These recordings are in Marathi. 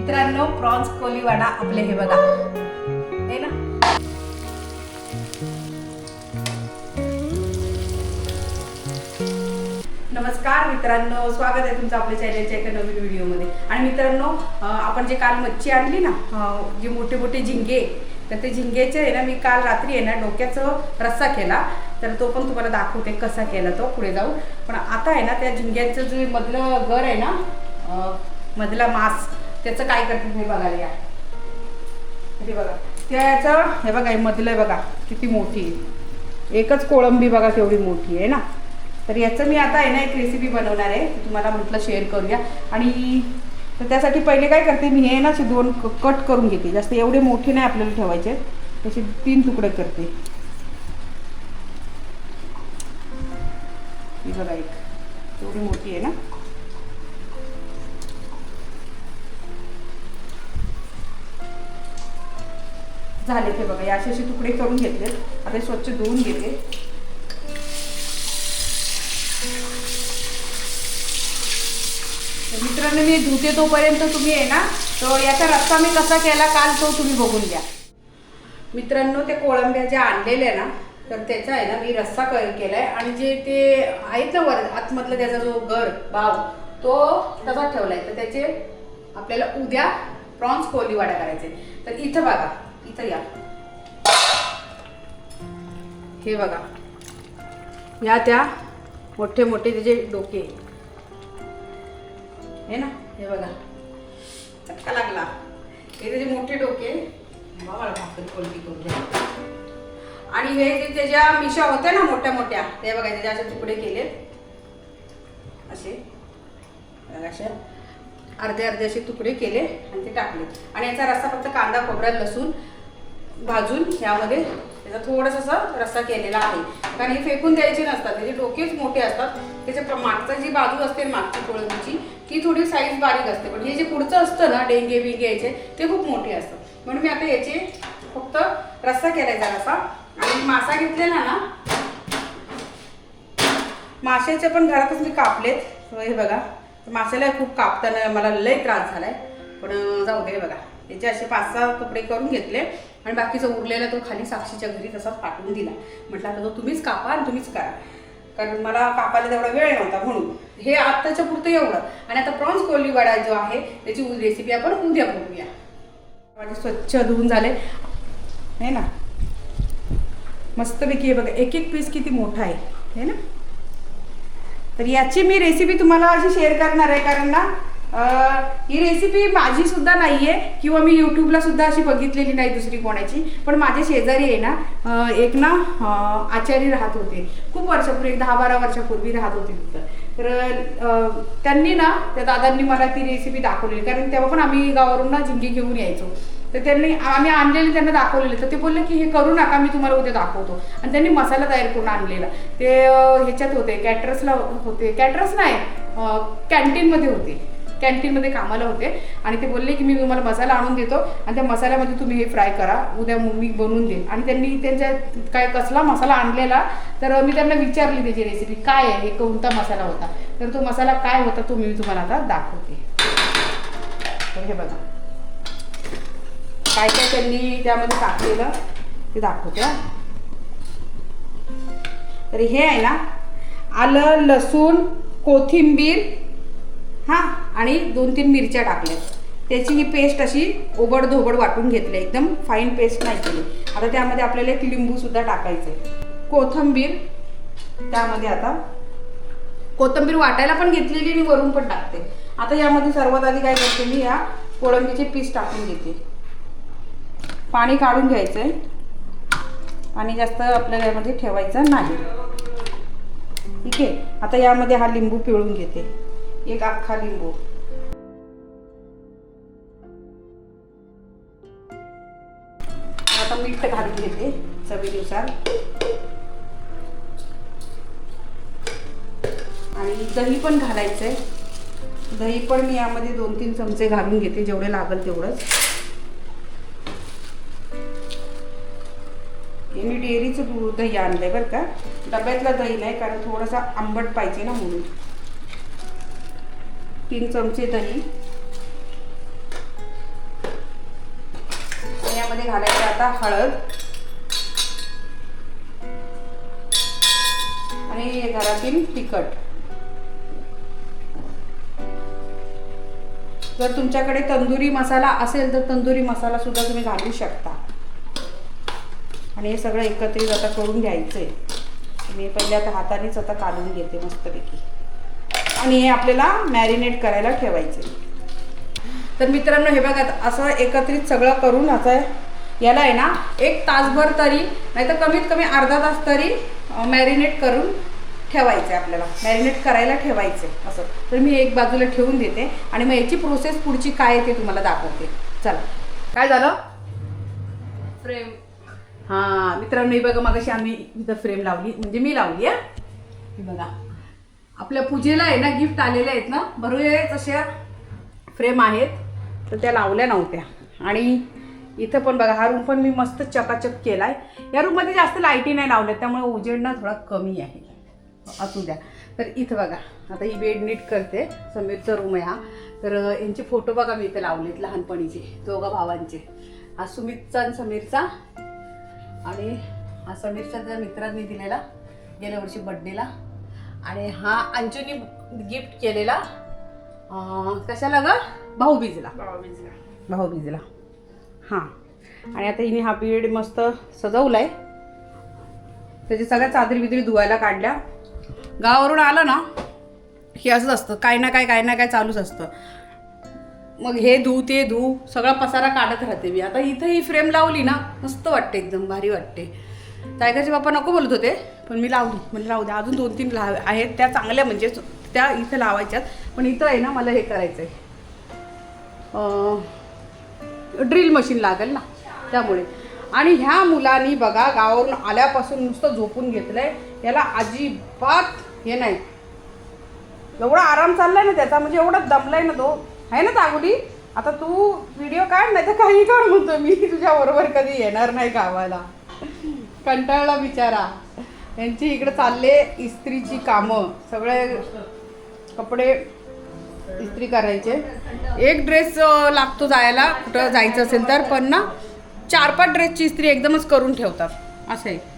मित्रांनो प्रॉन्स कोलीवाडा आपले हे बघा आहे ना। नमस्कार मित्रांनो, स्वागत आहे तुमचं आपल्या चॅनलच्या एका नवीन व्हिडिओमध्ये। आणि मित्रांनो आपण जे काल मच्छी आणली ना, जे मोठे मोठे झिंगे, तर ते झिंगेचे आहे ना मी काल रात्री आहे ना डोक्याचा रस्सा केला, तर तो पण तुम्हाला दाखवते कसा केला तो पुढे जाऊ। पण आता आहे ना त्या झिंग्यांचं जे मधलं गर आहे ना, मधला मांस, त्याचं काय करते हे बघायला या। हे बघा त्याचं, हे बघा हे मधलं आहे बघा किती मोठी आहे, एकच कोळंबी बघा केवढी मोठी आहे ना। तर याचं मी आता आहे ना एक रेसिपी बनवणार आहे, तुम्हाला म्हटलं शेअर करूया। आणि तर त्यासाठी पहिले काय करते मी, हे ना असे दोन कट करून घेते, जास्त एवढे मोठे नाही आपल्याला ठेवायचे, तसे 3 तुकडे करते। ही बघा एक एवढी मोठी आहे ना। झाले ते बघा, असे असे तुकडे करून घेतले। आता स्वच्छ धुवून घेते। मित्रांनो मी धुते तोपर्यंत तुम्ही आहे ना, तो याचा रस्सा मी कसा केला काल तो तुम्ही बघून घ्या। मित्रांनो ते कोळंब्या ज्या आणलेल्या ना, तर त्याचा आहे ना मी रस्सा केलाय। आणि जे ते आहेत ना वर आतमधला त्याचा जो गर बाव तो तसा ठेवलाय, तर त्याचे आपल्याला उद्या प्रॉन्स कोलीवाडा करायचे। तर इथं बघा, इथं या, हे बघा या त्या मोठे मोठे त्याचे डोके आहे ना, हे बघा चटका लागला, हे त्याचे मोठे डोके मला भाकरी कोलटी करून द्या। आणि हे जे त्याच्या मिशा होत्या ना मोठ्या मोठ्या, ते बघा त्याचे असे तुकडे केले, असे असे अर्धे अर्धे असे तुकडे केले आणि ते टाकले। आणि याचा रस्सा फक्त कांदा खोबरा लसूण भाजून यामध्ये त्याचा थोडासा असा रस्सा केलेला आहे, कारण हे फेकून द्यायचे नसतात, त्याचे डोकेच मोठे असतात। त्याच्या मागचा जी बाजू असते मागची कोळंबीची ती थोडी साईज बारीक असते, पण हे जे पुढचं असतं ना डेंगे बिंगे याचे ते खूप मोठे असतात। म्हणून मी आता याचे फक्त रस्सा केलाय रस्सा। आणि मासा घेतलेला ना, माशाचे पण घरातच मी कापलेत, हे बघा माशाला खूप कापताना मला लय त्रास झालाय, पण जाऊ दे। बघा याचे असे 5-6 तुकडे करून घेतले आणि बाकीचा उरलेला तो खाली साक्षीच्या घरी तसाच पाठवून दिला। म्हटलं आता तो तुम्हीच कापा आणि तुम्हीच करा, कारण मला कापायला तेवढा वेळ नव्हता, म्हणून हे आत्ताच्या पुरतं एवढं। आणि आता प्रॉन्स कोलीवाडा जो आहे त्याची रेसिपी आपण उद्या बघूया। माझे स्वच्छ धुवून झाले आहे ना, मस्तपैकी बघा एक एक पीस किती मोठा आहे हे ना। तर याची मी रेसिपी तुम्हाला अशी शेअर करणार आहे, कारण ना ही रेसिपी माझी सुद्धा नाहीये किंवा मी यूट्यूबला सुद्धा अशी बघितलेली नाही दुसरी कोणाची। पण माझे शेजारी आहे ना एक ना आचारी राहत होते, खूप वर्षापूर्वी 10-12 वर्षापूर्वी राहत होते तिथं। तर त्यांनी ना त्या दादांनी मला ती रेसिपी दाखवलेली, कारण तेव्हा पण आम्ही गावावरून ना झिंगे घेऊन यायचो, तर त्यांनी आम्ही आणलेले त्यांना दाखवलेले, तर ते बोलले की हे करू नका, मी तुम्हाला उद्या दाखवतो। आणि त्यांनी मसाला तयार करून आणलेला, ते ह्याच्यात होते कॅटरसला होते, कॅटरस नाही कॅन्टीनमध्ये होते, कॅन्टीनमध्ये कामाला होते। आणि ते बोलले की मी तुम्हाला मसाला आणून देतो आणि त्या मसाल्यामध्ये तुम्ही हे फ्राय करा, उद्या मी बनवून देईन। आणि त्यांनी त्यांच्या काय कसला मसाला आणलेला, तर मी त्यांना विचारली त्याची रेसिपी काय आहे, कोणता मसाला होता, तर तो मसाला काय होता तो मी तुम्हाला आता दाखवते। तर हे बघा काय काय त्यांनी त्यामध्ये टाकलेलं ते दाखवते। तर हे आहे ना आलं लसूण कोथिंबीर हां आणि 2-3 मिरच्या टाकल्या, त्याची ही पेस्ट अशी ओबडधोबड वाटून घेतली, एकदम फाईन पेस्ट नाही केली। आता त्यामध्ये आपल्याला एक लिंबू सुद्धा टाकायचं आहे, कोथिंबीर त्यामध्ये, आता कोथिंबीर वाटायला पण घेतलेली आणि वरून पण टाकते। आता यामध्ये सर्वात आधी काय करते मी, या कोळंबीचे पीस टाकून घेते, पाणी काढून घ्यायचं आहे, पाणी जास्त आपल्याला यामध्ये ठेवायचं नाही, ठीक आहे। आता यामध्ये हा लिंबू पिळून घेते, एक अख्खा लिंबू। आता मीठ घालून घेते चवीनुसार, आणि दही पण घालायचंय, दही पण मी यामध्ये 2-3 चमचे घालून घेते, जेवढे लागेल तेवढंच। मी डेअरीचं दही आणलंय बरं का, डब्यातला दही नाही, कारण थोडासा आंबट पाहिजे ना म्हणून। 3 चमचे दही, घालायचं आता हळद आणि घरातील तिखट. जर तुमच्याकडे तंदुरी मसाला असेल तर तंदुरी मसाला सुद्धा तुम्ही घालू शकता. आणि हे सगळं एकत्रित आता करून घ्यायचं आहे. मी पहिले आता हातानेच आता काढून घेते मस्तपैकी. आणि हे आपल्याला मॅरिनेट करायला ठेवायचे. तर मित्रांनो हे बघा असं एकत्रित सगळं करून आता याला आहे ना 1 तासभर तरी नाही तर कमीत कमी अर्धा तास तरी मॅरिनेट करून ठेवायचं आहे. आपल्याला मॅरिनेट करायला ठेवायचं आहे असं. तर मी एक बाजूला ठेवून देते आणि मग याची प्रोसेस पुढची काय आहे ते तुम्हाला दाखवते. चला. काय झालं? फ्रेम. हां मित्रांनो हे बघा मगाशी आम्ही इथं फ्रेम लावली, म्हणजे मी लावली आहे. हे बघा आपल्या पूजेला आहे ना गिफ्ट आलेले आहेत ना, बरोबर अशा फ्रेम आहेत. तर त्या लावल्या नव्हत्या. आणि इथं पण बघा हा रूम पण मी मस्त चकाचक केला आहे. या रूममध्ये जास्त लाईटी नाही लावल्या त्यामुळे उजेड थोडा कमी आहे. असू द्या. तर इथं बघा आता ही बेड नीट करते. समीरचा रूम आहे हा. तर यांचे फोटो बघा मी इथे लावलेत लहानपणीचे, दोघा भावांचे. हा सुमितचा आणि समीरचा, आणि हा समीरच्या त्या मित्रांनी दिलेला गेल्या वर्षी बड्डेला. आणि हा अंजुनी गिफ्ट केलेला कशाला ग? भाऊबीजला. हां. आणि आता हिने हा बेड मस्त सजवलाय. त्याची सगळ्या चादरी बिदरी धुवायला काढल्या. गावावरून आलं ना हे असंच असतं, काय ना काय चालूच असतं. मग हे धू ते धू सगळा पसारा काढत राहते मी. आता इथं ही फ्रेम लावली ना मस्त वाटते, एकदम भारी वाटते. टायगरचे बाप्पा नको बोलत होते पण मी लावली. म्हणजे लावू द्या, अजून 2-3 आहेत त्या चांगल्या, म्हणजे त्या इथं लावायच्यात. पण इथं आहे ना मला हे करायचं आहे, ड्रिल मशीन लागेल ना त्यामुळे. आणि ह्या मुलांनी बघा गावावरून आल्यापासून नुसतं झोपून घेतलंय. याला अजिबात हे नाही, एवढा आराम चाललाय ना त्याचा, म्हणजे एवढा दमलाय ना तो. आहे ना तागुडी? आता तू व्हिडिओ काढ नाही तर काही काढ म्हणतो मी, तुझ्याबरोबर कधी येणार नाही गावाला. कंटाळला बिचारा. यांची इकडे चालले इस्त्रीची कामं, सगळे कपडे इस्त्री करायचे. एक ड्रेस लागतो जायला कुठं जायचं असेल तर, पण ना 4-5 ड्रेसची इस्त्री एकदमच करून ठेवतात. असं आहे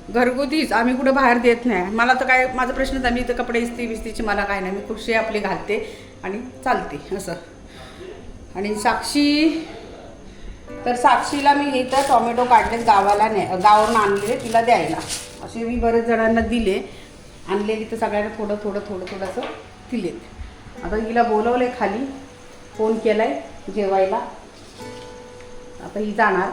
घरगुतीच, आम्ही कुठं बाहेर देत नाही. मला तर काय, माझा प्रश्नच आहे, मी इथं कपडे इस्त्रीची मला काय नाही, मी खुशी आपली घालते आणि चालते असं. आणि साक्षी, तर साक्षीला मी इथं टोमॅटो काढलेत गावाला गावावरून आणलेले तिला द्यायला. असे मी बरेच जणांना दिले, आणलेली तर सगळ्यांना थोडं असं दिलेत. आता हिला बोलवलंय खाली, फोन केलाय जेवायला. आता ही जाणार.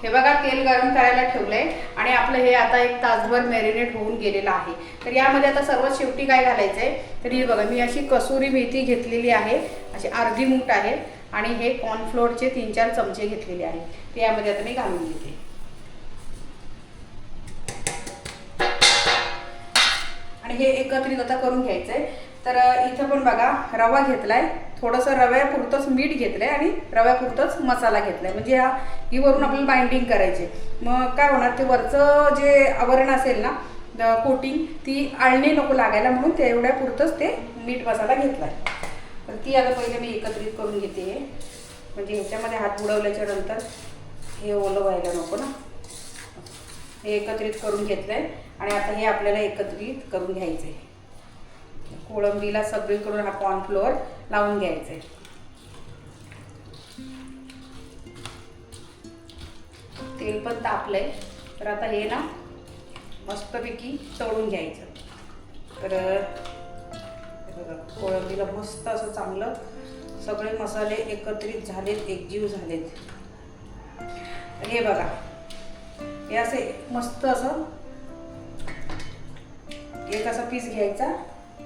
हे बघा तेल गरम करायला ठेवलंय आणि आपलं हे आता 1 तासभर मॅरिनेट होऊन गेलेलं आहे. तर यामध्ये आता सर्वात शेवटी काय घालायचंय, तर ही बघा मी अशी कसुरी मेथी घेतलेली आहे, अशी अर्धी मूठ आहे. आणि हे कॉर्नफ्लोअरचे 3-4 चमचे घेतलेले आहे, ते यामध्ये आता मी घालून घेते. आणि हे एकत्रित आता करून घ्यायचंय. तर इथं पण बघा रवा घेतलाय, थोडंसं रव्यापुरतंच मीठ घेतलंय आणि रव्यापुरतंच मसाला घेतलाय. म्हणजे ही वरून आपल्याला बाइंडिंग करायची. मग काय होणार, ते वरचं जे आवरण असेल ना कोटिंग, ती आळणी नको लागायला म्हणून तेवढ्यापुरतंच ते मीठ मसाला घेतलाय. तर ती आता पहिले मी एकत्रित करून घेते, म्हणजे ह्याच्यामध्ये हात बुडवल्याच्या नंतर हे ओलं व्हायला नको ना. हे एकत्रित करून घेतलंय आणि आता हे आपल्याला एकत्रित करून घ्यायचंय. कोळंबीला सगळीकडून हा कॉर्नफ्लोअर लावून घ्यायचंय. तेल पण तापलंय. तर आता हे ना मस्तपैकी तळून घ्यायचं. तर कोळंबीला मस्त असं चांगलं सगळे मसाले एकत्रित झालेत, एकजीव झालेत. हे बघा हे असे मस्त असं एक असा पीस घ्यायचा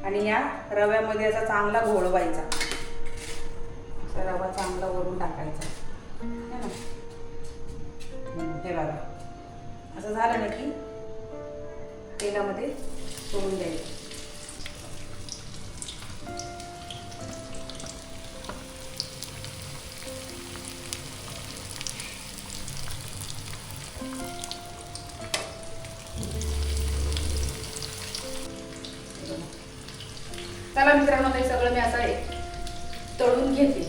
आणि या रव्यामध्ये असा चांगला घोळवायचा. असा रवा चांगला वरून टाकायचा. हे बघा असं झालं ना की तेलामध्ये सोडून द्यायचं. चला मित्रांनो, हे सगळं मी असं तळून घेते.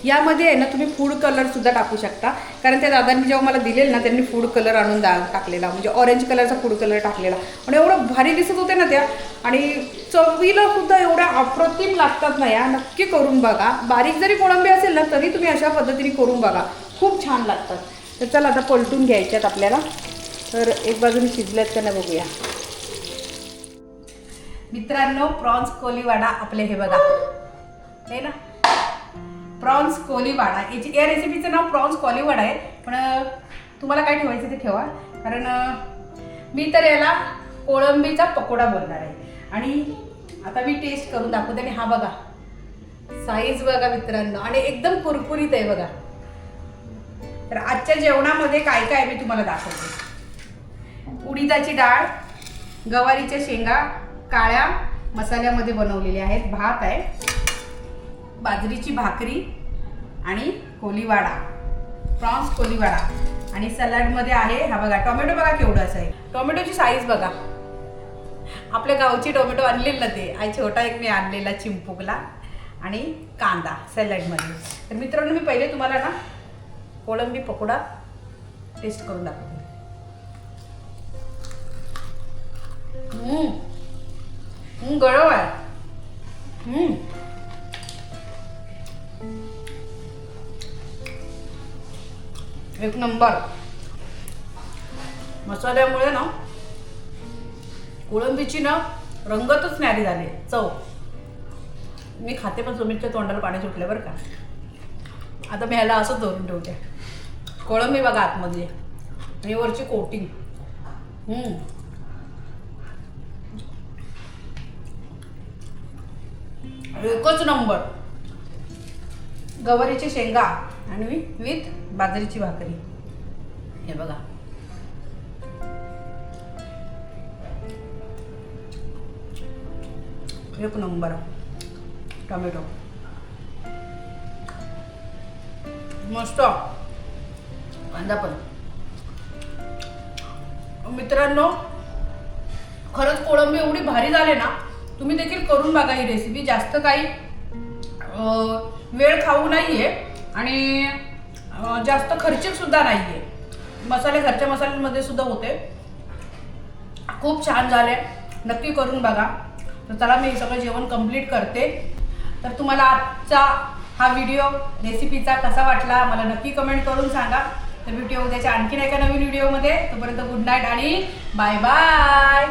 यामध्ये आहे ना तुम्ही फूड कलरसुद्धा टाकू शकता, कारण त्या दादांनी जेव्हा मला दिलेलं ना त्यांनी फूड कलर आणून टाकलेला, म्हणजे ऑरेंज कलरचा फूड कलर टाकलेला. आणि एवढं भारी दिसत होते ना त्या, आणि चवीला सुद्धा एवढ्या अप्रतिम लागतात ना या. नक्की करून बघा. बारीक जरी कोळंबी असेल ना तरी तुम्ही अशा पद्धतीने करून बघा, खूप छान लागतात. तर चला आता पलटून घ्यायच्यात आपल्याला. तर एक बाजूने शिजल्यात का नाही बघूया. मित्रांनो, प्रॉन्स कोलीवाडा आपले हे बघा, हे ना प्रॉन्स कोलीवाडा. या रेसिपीचं नाव प्रॉन्स कोलीवाडा आहे, पण तुम्हाला काय ठेवायचं ते ठेवा, कारण मी तर याला कोळंबीचा पकोडा बोलणार आहे. आणि आता मी टेस्ट करून दाखवते. आणि हा बघा साईज बघा मित्रांनो, आणि एकदम कुरकुरीत आहे बघा. तर आजच्या जेवणामध्ये काय काय मी तुम्हाला दाखवते. उडीदाची डाळ, गवारीच्या शेंगा काळ्या मसाल्यामध्ये बनवलेले आहेत, भात आहे, बाजरीची भाकरी आणि कोलीवाडा, प्रॉन्स कोलीवाडा. आणि सलाडमध्ये आहे हा बघा टोमॅटो, बघा केवढं आहे. टोमॅटोची साईज बघा. आपल्या गावची टोमॅटो आणलेलं ना ते, आई छोटा एक मी आणलेला चिंपूकला. आणि कांदा सॅलडमध्ये. तर मित्रांनो, मी पहिले तुम्हाला ना कोळंबी पकोडा टेस्ट करून दाखवते. गरम आहे. एक नंबर. मसाल्यामुळे ना कोळंबीची ना रंगतच न्यारी झाली. चव मी खाते पण सुमितच्या तोंडाला पाणी सुटले बरं का. आता मी ह्याला असंच धरून ठेवते. कोळंबी बघा आतमध्ये आणि वरची कोटिंग. एकच नंबर. गवारीची शेंगा आणि विथ बाजरीची भाकरी. हे बघा एक नंबर. टोमॅटो मस्त, कांदा पण. मित्रांनो, खरंच कोळंबी एवढी भारी झाली ना, तुम्ही देखील करून बघा ही रेसिपी. जास्त काही वेळ खाऊ नाहीये आणि जास्त खर्चिक सुद्धा नाहीये. मसाले घरच्या मसाल्यांमध्ये सुद्धा होते. खूप छान झाले, नक्की करून बघा. तर चला मी सगळं जेवण कंप्लीट करते. तर तुम्हाला आजचा हा व्हिडिओ रेसिपीचा कसा वाटला मला नक्की कमेंट करून सांगा. तर व्हिडिओ उद्याच्या आणखीन एका नवीन व्हिडिओमध्ये. तोपर्यंत गुड नाईट आणि बाय बाय.